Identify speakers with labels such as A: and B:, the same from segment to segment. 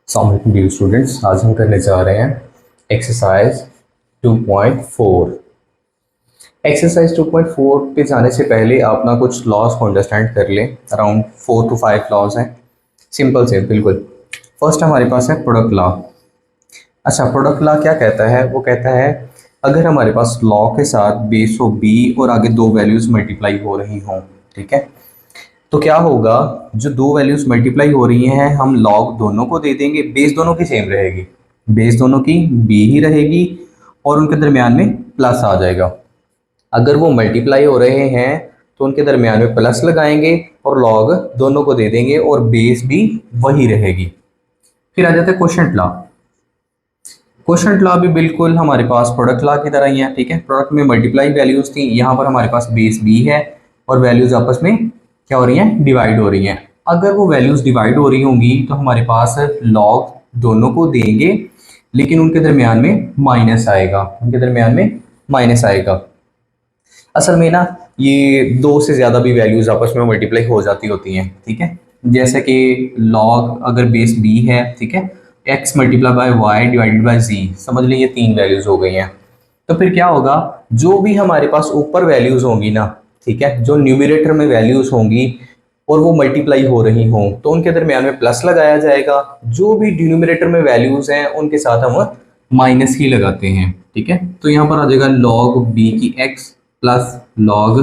A: Dear students, आज हम करने जा रहे हैं एक्सरसाइज 2.4। एक्सरसाइज 2.4 पे जाने से पहले आप ना कुछ लॉज को अंडरस्टैंड कर लें। अराउंड 4 to 5 लॉज हैं, सिंपल से बिल्कुल। फर्स्ट हमारे पास है प्रोडक्ट लॉ। अच्छा, प्रोडक्ट लॉ क्या कहता है? वो कहता है अगर हमारे पास लॉ के साथ बेस हो बी और आगे दो वैल्यूज मल्टीप्लाई हो रही हों, ठीक है, तो क्या होगा? जो दो वैल्यूज मल्टीप्लाई हो रही हैं हम लॉग दोनों को दे देंगे, बेस दोनों की सेम रहेगी, बेस दोनों की बी ही रहेगी और उनके दरमियान में प्लस आ जाएगा। अगर वो मल्टीप्लाई हो रहे हैं तो उनके दरमियान में प्लस लगाएंगे और लॉग दोनों को दे देंगे और बेस भी वही रहेगी। फिर आ जाता है क्वोशंट लॉ। क्वोशंट लॉ भी बिल्कुल हमारे पास प्रोडक्ट लॉ की तरह ही है, ठीक है। प्रोडक्ट में मल्टीप्लाई वैल्यूज थी, यहाँ पर हमारे पास बेस बी है और वैल्यूज आपस में क्या हो रही हैं? डिवाइड हो रही हैं। अगर वो वैल्यूज डिवाइड हो रही होंगी तो हमारे पास लॉग दोनों को देंगे लेकिन उनके दरमियान में माइनस आएगा, उनके दरमियान में माइनस आएगा। असल में ना ये दो से ज़्यादा भी वैल्यूज आपस में मल्टीप्लाई हो जाती होती हैं, ठीक है। जैसे कि लॉग अगर बेस बी है, ठीक है, x multiply by y divided by g, समझ लीजिए ये तीन वैल्यूज हो गई हैं। तो फिर क्या होगा? जो भी हमारे पास ऊपर वैल्यूज होंगी ना, ठीक है, जो न्यूमरेटर में वैल्यूज होंगी और वो मल्टीप्लाई हो रही हों तो उनके दरमियान में प्लस लगाया जाएगा। जो भी डिनोमिनेटर में वैल्यूज हैं उनके साथ हम माइनस ही लगाते हैं, ठीक है। तो यहाँ पर आ जाएगा लॉग बी की एक्स प्लस लॉग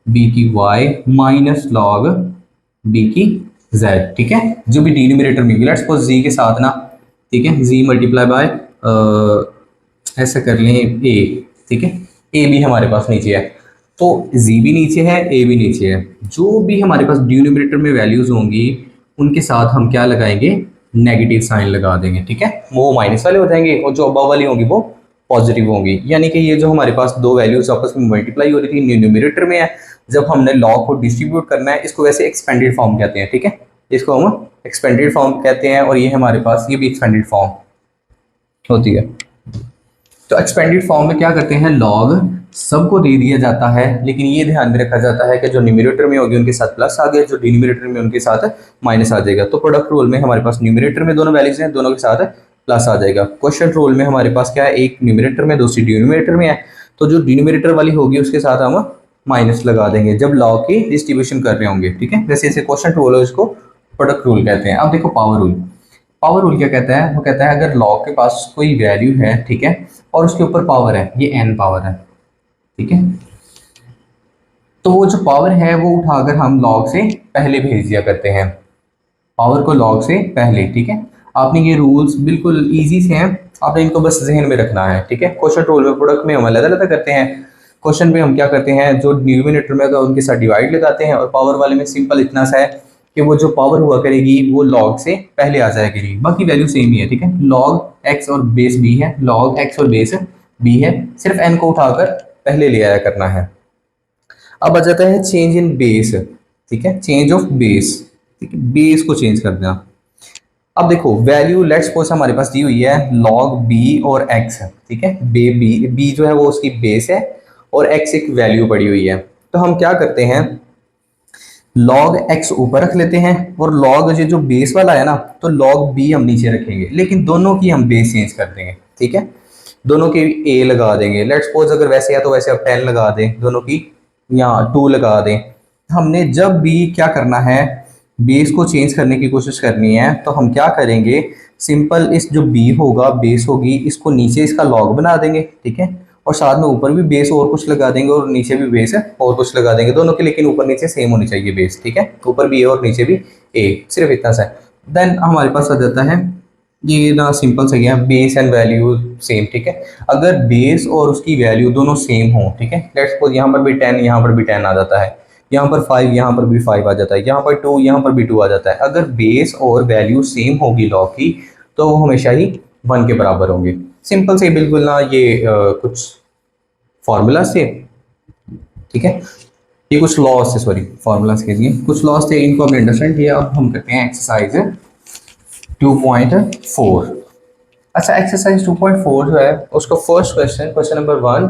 A: बी की वाई माइनस लॉग बी की जेड, ठीक है। जो भी डिनोमिनेटर में, लेट्स सपोज जी के साथ ना, ठीक है, जी मल्टीप्लाई बाय ऐसा कर लें ए, ठीक है, ए भी हमारे पास नीचे है तो जी भी नीचे है, ए भी नीचे है। जो भी हमारे पास डिनोमिनेटर में वैल्यूज होंगी उनके साथ हम क्या लगाएंगे? नेगेटिव साइन लगा देंगे, ठीक है। वो माइनस वाले हो जाएंगे और जो अबव वाली होंगी वो पॉजिटिव होंगी। यानी कि ये जो हमारे पास दो वैल्यूज आपस में मल्टीप्लाई हो रही थी न्यूमरेटर में है, जब हमने लॉग को डिस्ट्रीब्यूट करना है, इसको वैसे एक्सपेंडेड फॉर्म कहते हैं, ठीक है, इसको हम एक्सपेंडेड फॉर्म कहते हैं। और ये हमारे पास ये भी एक्सपेंडेड फॉर्म होती है। तो एक्सपेंडेड फॉर्म में क्या करते हैं? लॉग सबको दे दिया जाता है लेकिन ये ध्यान में रखा जाता है कि जो न्यूमरेटर में होगी उनके साथ प्लस आ गया, जो डिनोमिनेटर में उनके साथ माइनस आ जाएगा। तो प्रोडक्ट रूल में हमारे पास न्यूमरेटर में दोनों वैल्यूज हैं, दोनों के साथ प्लस आ जाएगा। क्वोशंट रूल में हमारे पास क्या है? एक न्यूमरेटर में दूसरी डिनोमिनेटर में है, तो जो डिनोमिनेटर वाली होगी उसके साथ हम माइनस लगा देंगे जब लॉग की डिस्ट्रीब्यूशन कर रहे होंगे, ठीक है। जैसे जैसे क्वोशंट रूल है उसको प्रोडक्ट रूल कहते हैं। अब देखो पावर रूल। पावर रूल क्या कहता है? वो कहता है अगर लॉग के पास कोई वैल्यू है, ठीक है, और उसके ऊपर पावर है, ये एन पावर है, ठीक है, तो वो जो पावर है वो उठाकर हम लॉग से पहले भेज दिया करते हैं, पावर को लॉग से पहले, ठीक है। आपने ये रूल्स बिल्कुल इजी से हैं, आपने इनको बस जहन में रखना है, ठीक है। क्वेश्चन रूल में प्रोडक्ट में हम अलग अलग करते हैं, क्वेश्चन में हम क्या करते हैं? जो न्यूमिनेटर में होगा उनके साथ डिवाइड लगाते हैं और पावर वाले में सिंपल इतना सा है कि वो जो पावर हुआ करेगी वो लॉग से पहले आ जाया करेगी, बाकी वैल्यू सेम ही है, ठीक है। लॉग एक्स और बेस बी है, लॉग एक्स और बेस बी है, सिर्फ एन को उठाकर पहले ले आया करना है। अब आ जाता है चेंज इन बेस, ठीक है, चेंज ऑफ बेस, ठीक है, बेस को चेंज कर देना। अब देखो वैल्यू लेट्स सपोज हमारे पास दी हुई है लॉग बी और एक्स, ठीक है, बी जो है वो उसकी बेस है और एक्स एक वैल्यू पड़ी हुई है। तो हम क्या करते हैं? लॉग एक्स ऊपर रख लेते हैं और लॉग जो बेस वाला है ना, तो लॉग बी हम नीचे रखेंगे लेकिन दोनों की हम बेस चेंज कर देंगे, ठीक है। दोनों की ए लगा देंगे, लेट्स सपोज अगर वैसे है तो वैसे आप 10 लगा दें, दोनों की या 2 लगा दें। हमने जब भी क्या करना है? बेस को चेंज करने की कोशिश करनी है तो हम क्या करेंगे? सिंपल इस जो बी होगा बेस होगी इसको नीचे इसका लॉग बना देंगे, ठीक है, और साथ में ऊपर भी बेस और कुछ लगा देंगे और नीचे भी बेस और कुछ लगा देंगे, दोनों के, लेकिन ऊपर नीचे सेम होनी चाहिए बेस, ठीक है, ऊपर भी ए और नीचे भी ए, सिर्फ इतना सा है। देन हमारे पास आ जाता है ये ना सिंपल सा गया बेस एंड वैल्यू सेम, ठीक है। अगर बेस और उसकी वैल्यू दोनों सेम हो, ठीक है, लेट्स सपोज यहाँ पर भी 10 यहाँ पर भी 10 आ जाता है, यहाँ पर 5 यहाँ पर भी 5 आ जाता है, यहाँ पर 2 यहाँ पर भी 2 आ जाता है। अगर बेस और वैल्यू सेम होगी लॉग की तो वो हमेशा ही 1 के बराबर होंगे। सिंपल से बिल्कुल ना ये कुछ फॉर्मूला से, ठीक है, ये कुछ लॉस थे, सॉरी फॉर्मूलाज के लिए कुछ लॉस थे, इनको हमने अंडरस्टैंड किया। अब हम करते हैं एक्सरसाइज 2.4। अच्छा, एक्सरसाइज 2.4 जो है उसका first question, question number 1,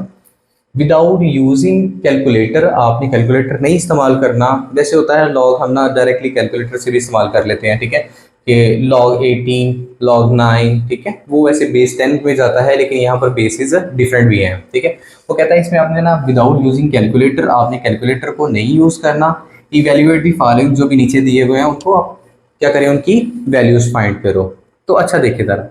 A: without using calculator, आपने कैलकुलेटर नहीं इस्तेमाल करना। वैसे होता है लॉग हम ना डायरेक्टली कैलकुलेटर से भी इस्तेमाल कर लेते हैं, ठीक है, कि log 18, log 9, ठीक है, वो वैसे बेस 10 में जाता है, लेकिन यहाँ पर बेसिस डिफरेंट भी हैं, ठीक है। वो कहता है इसमें आपने ना विदाउट यूजिंग कैलकुलेटर, आपने कैलकुलेटर को नहीं यूज़ करना, इवेल्युएट दी फॉलोइंग, जो भी नीचे दिए हुए हैं उनको आप क्या करें, उनकी वैल्यूज फाइंड करो। तो अच्छा देखिए ज़रा,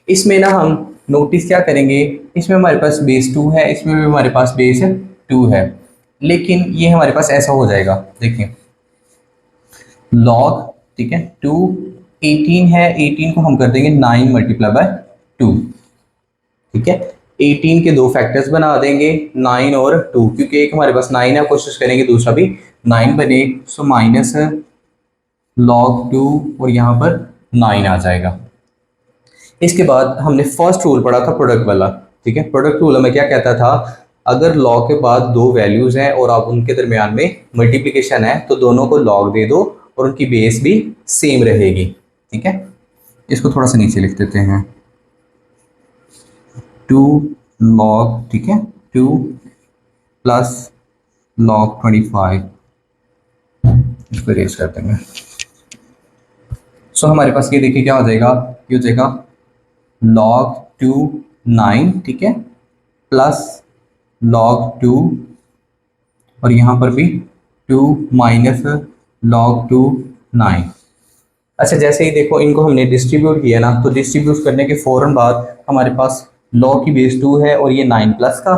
A: इसमें ना हम नोटिस क्या करेंगे, इसमें हमारे पास बेस 2 है, इसमें भी हमारे पास बेस 2 है, लेकिन ये हमारे पास ऐसा हो जाएगा, देखिए लॉग, ठीक है, 2, 18 है, 18 को हम कर देंगे 9 मल्टीप्लाई बाय 2, ठीक है। 18 के दो फैक्टर्स बना देंगे, 9 और 2, क्योंकि एक हमारे पास 9 है, कोशिश करेंगे दूसरा भी 9 बने, सो माइनस लॉग 2 और यहाँ पर 9 आ जाएगा। इसके बाद हमने फर्स्ट रूल पढ़ा था प्रोडक्ट वाला, ठीक है। प्रोडक्ट रूल हमें क्या कहता था, अगर लॉग के बाद दो वैल्यूज हैं और आप उनके दरमियान में मल्टीप्लिकेशन है तो दोनों को लॉग दे दो और उनकी बेस भी सेम रहेगी, ठीक है। इसको थोड़ा सा नीचे लिख देते हैं, 2 लॉग, ठीक है, 2 प्लस लॉग 25, इसको रेज कर देंगे। सो हमारे पास ये देखिए क्या हो जाएगा, ये हो जाएगा log 2 9, ठीक है, प्लस log 2 और यहाँ पर भी 2 माइनस log 2 9। अच्छा, जैसे ही देखो इनको हमने डिस्ट्रीब्यूट किया ना, तो डिस्ट्रीब्यूट करने के फ़ौरन बाद हमारे पास log की बेस 2 है और ये 9 प्लस का,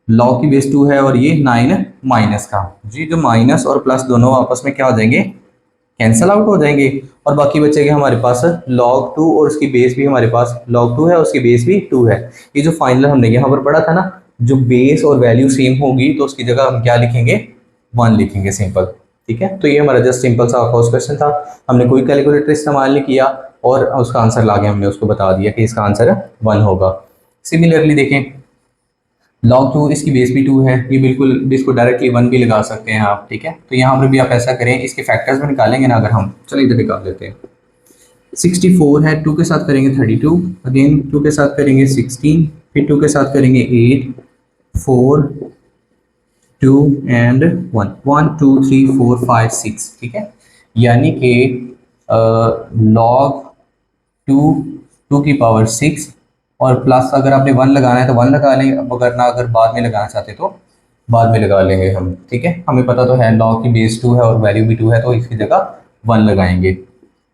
A: log की बेस 2 है और ये 9 माइनस का, जी जो माइनस और प्लस दोनों आपस में क्या हो जाएंगे, कैंसल आउट हो जाएंगे, और बाकी बचेगा हमारे पास log 2 और उसकी बेस भी हमारे पास log 2 है, उसकी बेस भी 2 है। ये जो फाइनल हमने यहाँ पर पढ़ा था ना, जो बेस और वैल्यू सेम होगी तो उसकी जगह हम क्या लिखेंगे, 1 लिखेंगे, सिंपल, ठीक है। तो ये हमारा जस्ट सिंपल सा फर्स्ट क्वेश्चन था, हमने कोई कैलकुलेटर इस्तेमाल नहीं किया और उसका आंसर ला के हमने उसको बता दिया कि इसका आंसर 1 होगा। सिमिलरली देखें, log 2 इसकी बेस भी 2 है, ये बिल्कुल इसको डायरेक्टली 1 भी लगा सकते हैं आप, ठीक है। तो यहाँ पर भी आप ऐसा करें, इसके फैक्टर्स में निकालेंगे ना अगर हम, चलो इधर निकाल लेते हैं, 64 है, 2 के साथ करेंगे 32, अगेन 2 के साथ करेंगे 16, फिर 2 के साथ करेंगे 8, 4, 2 एंड 1, 1 2 3 4 5 6, ठीक है। यानी कि log 2 2 की पावर 6 और प्लस अगर आपने 1 लगाना है तो 1 लगा लें, अगर ना अगर बाद में लगाना चाहते तो बाद में लगा लेंगे हम, ठीक है। हमें पता तो है log की बेस 2 है और वैल्यू भी 2 है, तो इसकी जगह 1 लगाएंगे।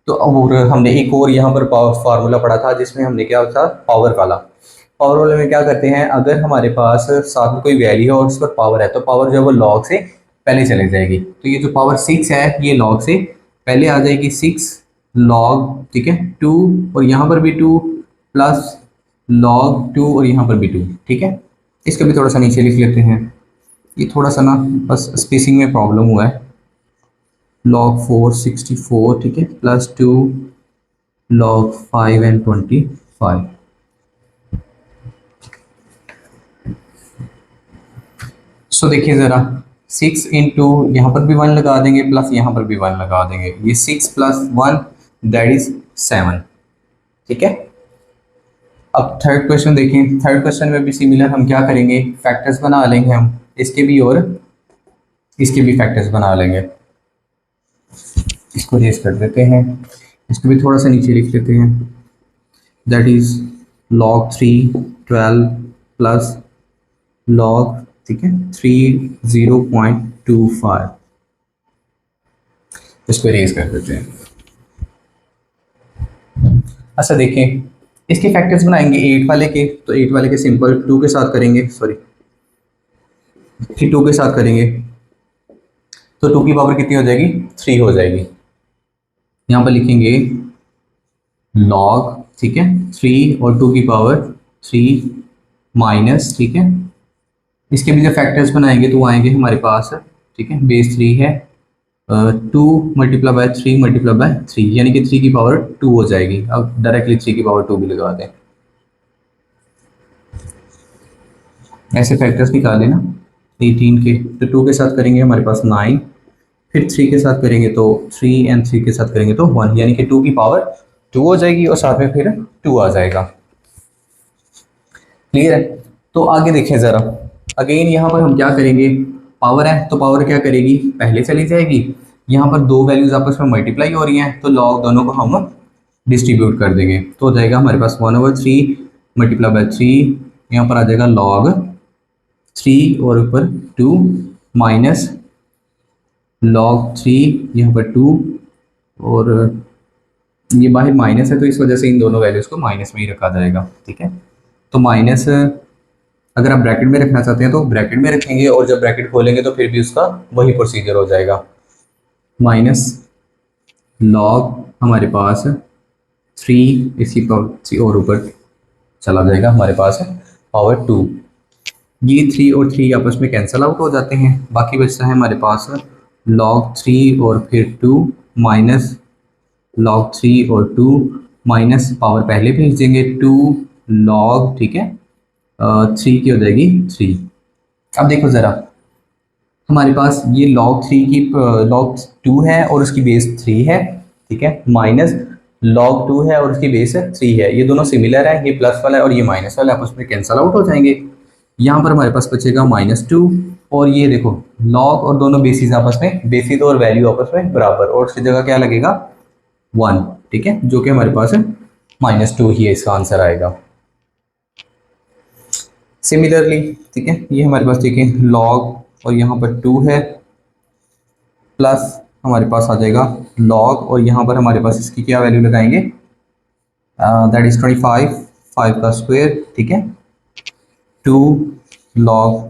A: तो और हमने एक और यहाँ पर फार्मूला पढ़ा था जिसमें हमने क्या था, पावर वाला। पावर वाले में क्या करते हैं, अगर हमारे पास साथ में कोई वैल्यू है और उस पर पावर है तो पावर जो है वो लॉग से पहले चली जाएगी। तो ये जो पावर 6 है ये लॉग से पहले आ जाएगी, 6 लॉग, ठीक है, 2 और यहाँ पर भी 2 प्लस लॉग 2 और यहाँ पर भी 2, ठीक है। इसका भी थोड़ा सा नीचे लिख लेते हैं, ये थोड़ा सा ना बस स्पेसिंग में प्रॉब्लम हुआ है, log 4 64, ठीक है, प्लस 2 log 5 एंड 25। सो देखिए ज़रा, 6 इंटू यहाँ पर भी 1 लगा देंगे प्लस यहाँ पर भी 1 लगा देंगे, ये 6 प्लस 1 दैट इज 7, ठीक है। अब थर्ड क्वेश्चन देखें, थर्ड क्वेश्चन में भी सिमिलर हम क्या करेंगे, फैक्टर्स बना लेंगे हम इसके भी और इसके भी फैक्टर्स बना लेंगे। इसको रेज कर देते हैं, इसको भी थोड़ा सा नीचे लिख लेते हैं, that is log 3 12 plus log, ठीक है, 3 0.25, इसको रेज कर देते हैं। अच्छा देखें, इसके फैक्टर्स बनाएंगे 8 वाले के, तो 8 वाले के सिंपल 2 के साथ करेंगे, सॉरी फिर 2 के साथ करेंगे तो 2 की पावर कितनी हो जाएगी, 3 हो जाएगी। यहाँ पर लिखेंगे log, ठीक है, 3 और 2 की पावर 3 माइनस, ठीक है, इसके भी जब फैक्टर्स बनाएंगे तो वो आएंगे हमारे पास, ठीक है, बेस 3 है, 2 मल्टीप्लाई बाय 3 मल्टीप्लाई बाय 3, यानी कि 3 की पावर 2 हो जाएगी। अब डायरेक्टली 3 की पावर 2 भी लगा दें, ऐसे फैक्टर्स निकालें ना 18 के, तो 2 के साथ करेंगे हमारे पास 9, फिर 3 के साथ करेंगे तो 3 एंड 3 के साथ करेंगे तो 1, यानी कि 2 की पावर 2 हो जाएगी और साथ में फिर 2 आ जाएगा। क्लियर है? तो आगे देखें ज़रा, अगेन यहाँ पर हम क्या करेंगे, पावर है तो पावर क्या करेगी, पहले चली जाएगी, यहाँ पर दो वैल्यूज आपस में मल्टीप्लाई हो रही हैं, तो लॉग दोनों को हम डिस्ट्रीब्यूट कर देंगे, तो हो जाएगा हमारे पास 1/3 मल्टीप्लाई बाय 3, यहाँ पर आ जाएगा लॉग 3 और ऊपर 2 माइनस लॉग 3 यहाँ पर 2, और ये बाहर माइनस है तो इस वजह से इन दोनों वैल्यूज़ को माइनस में ही रखा जाएगा। ठीक है, तो माइनस अगर आप ब्रैकेट में रखना चाहते हैं तो ब्रैकेट में रखेंगे, और जब ब्रैकेट खोलेंगे तो फिर भी उसका वही प्रोसीजर हो जाएगा। माइनस लॉग हमारे पास 3 इसी पावर 3 और ऊपर चला जाएगा हमारे पास पावर 2। ये 3 और 3 आपस में कैंसिल आउट हो जाते हैं, बाकी बचता है हमारे पास लॉग 3 और फिर 2 माइनस लॉग 3 और 2 माइनस पावर पहले भेज देंगे 2 लॉग, ठीक है, 3 की हो जाएगी 3। अब देखो ज़रा, हमारे पास ये लॉग 3 की लॉग 2 है और उसकी बेस 3 है, ठीक है, माइनस लॉग 2 है और उसकी बेस 3 है, ये दोनों सिमिलर है, ये प्लस वाला है और ये माइनस वाला है, आपस में कैंसिल आउट हो जाएंगे। यहाँ पर हमारे पास बचेगा -2, और ये देखो लॉग और दोनों बेसिस आपस में, बेसिस और वैल्यू आपस में बराबर, और उसकी जगह क्या लगेगा 1, ठीक है, जो कि हमारे पास है -2 ही है, इसका आंसर आएगा। सिमिलरली, ठीक है, ये हमारे पास देखें लॉग और यहाँ पर 2 है, प्लस हमारे पास आ जाएगा लॉग, और यहाँ पर हमारे पास इसकी क्या वैल्यू लगाएंगे, दैट इज 25, 5 का स्क्वायर, ठीक है, 2 लॉग,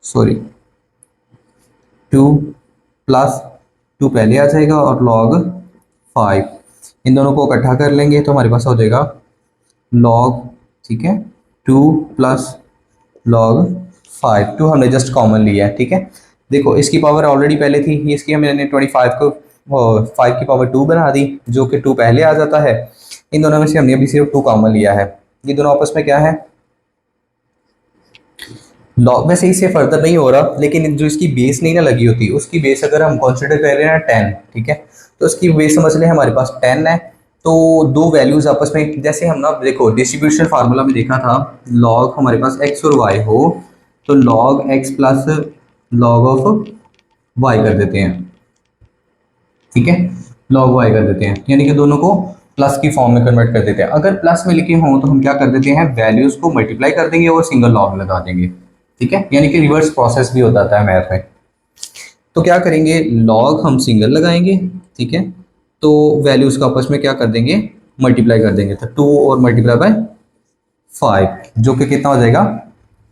A: सॉरी 2 प्लस 2 पहले आ जाएगा और लॉग 5, इन दोनों को इकट्ठा कर लेंगे तो हमारे पास हो जाएगा लॉग, ठीक है, 2 प्लस लॉग 5, 2 हमने जस्ट कॉमन लिया है, ठीक है। देखो इसकी पावर ऑलरेडी पहले थी, ये इसकी हमने 25 को 5 की पावर 2 बना दी, जो कि 2 पहले आ जाता है, इन दोनों में से हमने अभी सिर्फ 2 कॉमन लिया है, ये दोनों आपस में क्या है लॉग में से इससे फर्दर नहीं हो रहा, लेकिन जो इसकी बेस नहीं ना लगी होती, उसकी बेस अगर हम कंसिडर कर रहे हैं ना 10, ठीक है, तो उसकी बेस समझ लें हमारे पास 10 है, तो दो वैल्यूज आपस में, जैसे हम ना देखो डिस्ट्रीब्यूशन फार्मूला में देखा था, लॉग हमारे पास x और y हो तो log x plus log of y कर देते हैं, ठीक है, लॉग y कर देते हैं, यानी कि दोनों को प्लस की फॉर्म में कन्वर्ट कर देते हैं। अगर प्लस में लिखे हों तो हम क्या कर देते हैं, वैल्यूज को मल्टीप्लाई कर देंगे और सिंगल लॉग लगा देंगे, ठीक है, यानी कि रिवर्स प्रोसेस भी हो जाता है मैथ में। तो क्या करेंगे, लॉग हम सिंगल लगाएंगे, ठीक है, तो वैल्यूज का आपस में क्या कर देंगे, मल्टीप्लाई कर देंगे, तो 2 और मल्टीप्लाई बाय 5, जो कि कितना हो जाएगा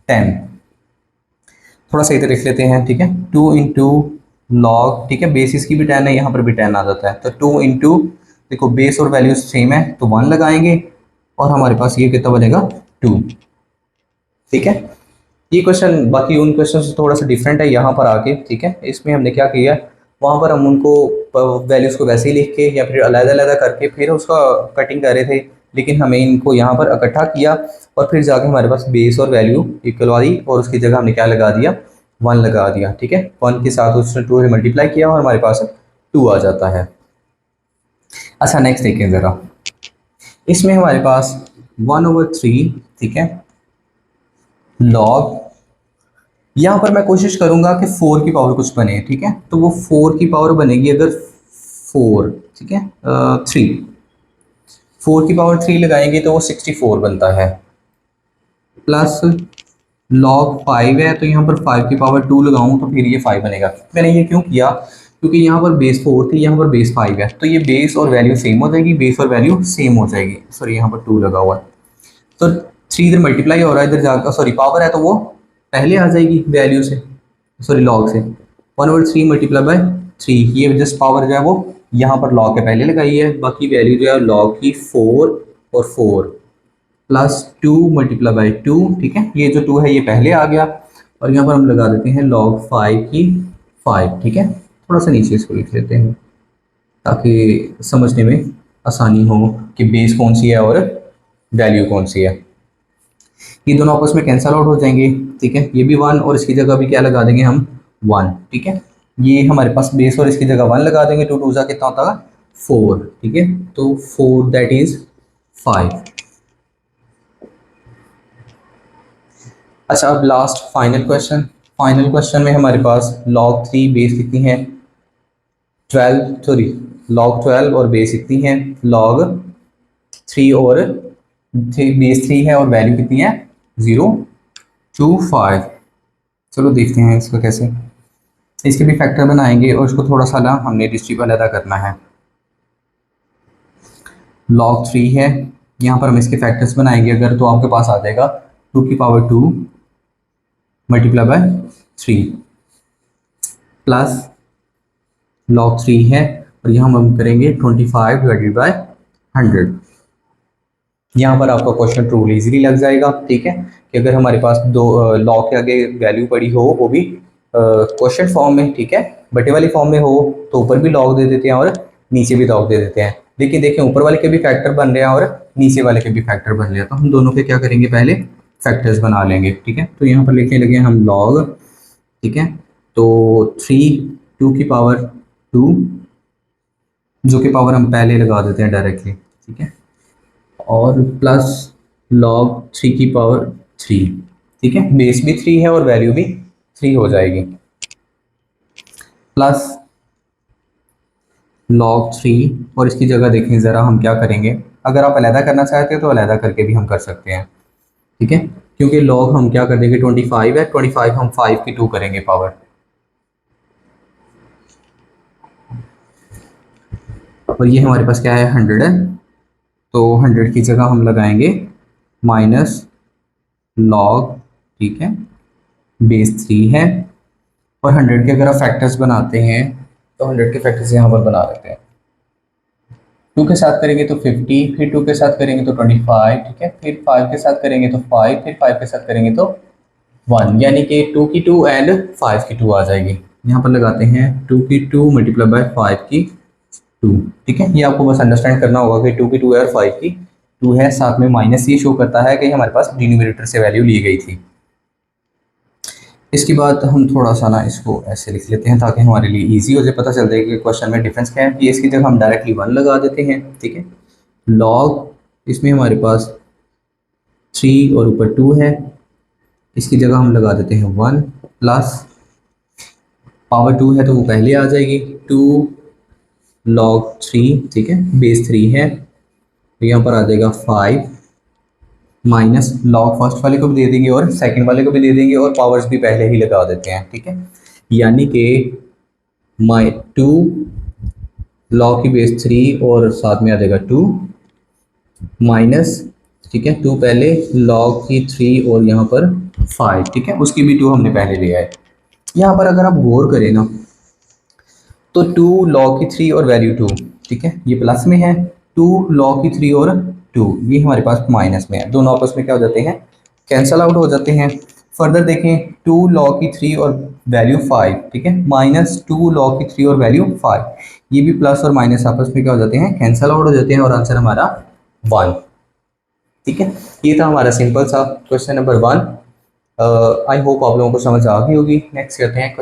A: 10। थोड़ा सा इधर लिख लेते हैं, ठीक है, 2 इंटू लॉग, ठीक है, बेस इसकी भी 10 है, यहाँ पर भी 10 आ जाता है, तो 2 इंटू, देखो बेस और वैल्यूज सेम है तो 1 लगाएंगे, और हमारे पास ये कितना बनेगा 2, ठीक है। ये क्वेश्चन बाकी उन क्वेश्चन से थोड़ा सा डिफरेंट है यहाँ पर आके, ठीक है, इसमें हमने क्या किया, वहाँ पर हम उनको वैल्यूज़ को वैसे ही लिख के या फिर अलग-अलग करके फिर उसका कटिंग कर रहे थे, लेकिन हमें इनको यहाँ पर इकट्ठा किया और फिर जाके हमारे पास बेस और वैल्यू इक्वल वाली, और उसकी जगह हमने क्या लगा दिया 1 लगा दिया, ठीक है, 1 के साथ उसने 2 से मल्टीप्लाई किया और हमारे पास 2 आ जाता है। अच्छा नेक्स्ट देखें ज़रा, इसमें हमारे पास 1/3, ठीक है, लॉग, यहाँ पर मैं कोशिश करूंगा कि 4 की पावर कुछ बने, ठीक है, तो वो 4 की पावर बनेगी अगर 4, ठीक है, 3, 4 की पावर 3 लगाएंगे तो वो 64 बनता है, प्लस लॉग 5 है तो यहाँ पर 5 की पावर 2 लगाऊं तो फिर ये 5 बनेगा। मैंने ये क्यों किया, क्योंकि यहाँ पर बेस 4 थी, यहाँ पर बेस 5 है, तो ये बेस और वैल्यू सेम हो जाएगी, बेस और वैल्यू सेम हो जाएगी, सॉरी यहाँ पर 2 लगा हुआ है, तो 3 इधर मल्टीप्लाई हो रहा है, इधर जाकर सॉरी पावर है तो वो पहले आ जाएगी वैल्यू से, सॉरी लॉग से, 1/3 मल्टीप्लाई बाय 3, ये जस्ट पावर जो है वो यहाँ पर लॉग के पहले लगाई है, बाकी वैल्यू जो है लॉग की 4 और 4 प्लस 2 मल्टीप्लाई बाय 2, ठीक है, ये जो 2 है ये पहले आ गया, और यहाँ पर हम लगा देते हैं लॉग 5 की 5, ठीक है, थोड़ा सा नीचे इसको लिख लेते हैं ताकि समझने में आसानी हो कि बेस कौन सी है और वैल्यू कौन सी है। ये दोनों आपस में कैंसल आउट हो जाएंगे, ठीक है, ये भी 1 और इसकी जगह भी क्या लगा देंगे हम 1, ठीक है, ये हमारे पास बेस और इसकी जगह 1 लगा देंगे, 2 2 कितना होता है 4, ठीक है, तो 4 दैट इज 5। अच्छा अब last final question, final question में हमारे पास log 3 बेस कितनी है 12 सॉरी log 12 और बेस इतनी है, log 3 और बेस 3 है और वैल्यू कितनी है 025। चलो देखते हैं इसको कैसे, इसके भी फैक्टर बनाएंगे और इसको थोड़ा सा ना हमने डिस्ट्रीब्यूट अलग करना है। log 3 है, यहाँ पर हम इसके फैक्टर्स बनाएंगे अगर, तो आपके पास आ जाएगा 2 की power 2 multiply by 3 plus log 3 है और यहाँ हम करेंगे 25 डिवाइडेड बाय 100। यहाँ पर आपका क्वेश्चन ट्रूली इजीली लग जाएगा, ठीक है, कि अगर हमारे पास दो log के आगे वैल्यू पड़ी हो वो भी क्वेश्चन फॉर्म में, ठीक है, बटे वाली फॉर्म में हो तो ऊपर भी log दे देते हैं और नीचे भी log दे देते हैं। लेकिन देखें ऊपर वाले के भी फैक्टर बन रहे हैं और नीचे वाले के भी फैक्टर बन रहे हैं, तो हम दोनों के क्या करेंगे पहले फैक्टर्स बना लेंगे, ठीक है। तो यहाँ पर लिखने लगे हम log, ठीक है, तो 3 2 की पावर 2 जो कि पावर हम पहले लगा देते हैं डायरेक्टली, ठीक है, और प्लस log 3 की पावर 3, ठीक है, बेस भी 3 है और वैल्यू भी 3 हो जाएगी, प्लस log 3 और इसकी जगह देखें ज़रा हम क्या करेंगे, अगर आप अलहदा करना चाहते हो तो अलहदा करके भी हम कर सकते हैं, ठीक है, क्योंकि log हम क्या कर देंगे 25 है, 25 हम 5 की 2 करेंगे पावर, और ये हमारे पास क्या है 100 है, तो 100 की जगह हम लगाएंगे माइनस log, ठीक है, बेस 3 है, और 100 के अगर आप फैक्टर्स बनाते हैं तो 100 के फैक्टर्स यहाँ पर बना लेते हैं। 2 के साथ करेंगे तो 50, फिर 2 के साथ करेंगे तो 25, ठीक है, फिर 5 के साथ करेंगे तो 5, फिर 5 के साथ करेंगे तो 1, यानी कि 2 की 2 एंड 5 की 2 आ जाएगी। यहाँ पर लगाते हैं 2 की 2 मल्टीप्लाई बाय 5 की 2, ठीक है, ये आपको बस अंडरस्टैंड करना होगा कि 2 की 2 है और 5 की 2 है, साथ में माइनस ये शो करता है कि हमारे पास डिनोमिनेटर से वैल्यू ली गई थी। इसके बाद हम थोड़ा सा ना इसको ऐसे लिख लेते हैं ताकि हमारे लिए इजी हो जाए, पता चल जाए कि क्वेश्चन में डिफरेंस क्या है। कि इसकी जगह हम डायरेक्टली 1 लगा देते हैं, ठीक है, log इसमें हमारे पास 3 और ऊपर 2 है, इसकी जगह हम लगा देते हैं 1 प्लस पावर 2 है तो वो पहले आ जाएगी 2 log 3, ठीक है, बेस 3 है तो यहाँ पर आ जाएगा 5 माइनस log फर्स्ट वाले को भी दे देंगे और सेकंड वाले को भी दे देंगे और पावर्स भी पहले ही लगा देते हैं, ठीक है, यानी कि 2 log की बेस 3 और साथ में आ जाएगा 2 माइनस, ठीक है, 2 पहले log की 3 और यहाँ पर 5, ठीक है, उसकी भी 2 हमने पहले लिया है। यहाँ पर अगर आप गौर करें ना तो 2 log की 3 और वैल्यू 2, ठीक है, ये प्लस में है, 2 log की 3 और 2 ये हमारे पास माइनस में है, दोनों आपस में क्या हो जाते हैं कैंसल आउट हो जाते हैं। फर्दर देखें 2 log की 3 और वैल्यू 5, ठीक है, माइनस 2 log की 3 और वैल्यू 5, ये भी प्लस और माइनस आपस में क्या हो जाते हैं कैंसल आउट हो जाते हैं और आंसर हमारा 1, ठीक है। ये था हमारा सिंपल सा क्वेश्चन नंबर 1। आई होप आप लोगों को समझ आ गई होगी। नेक्स्ट करते हैं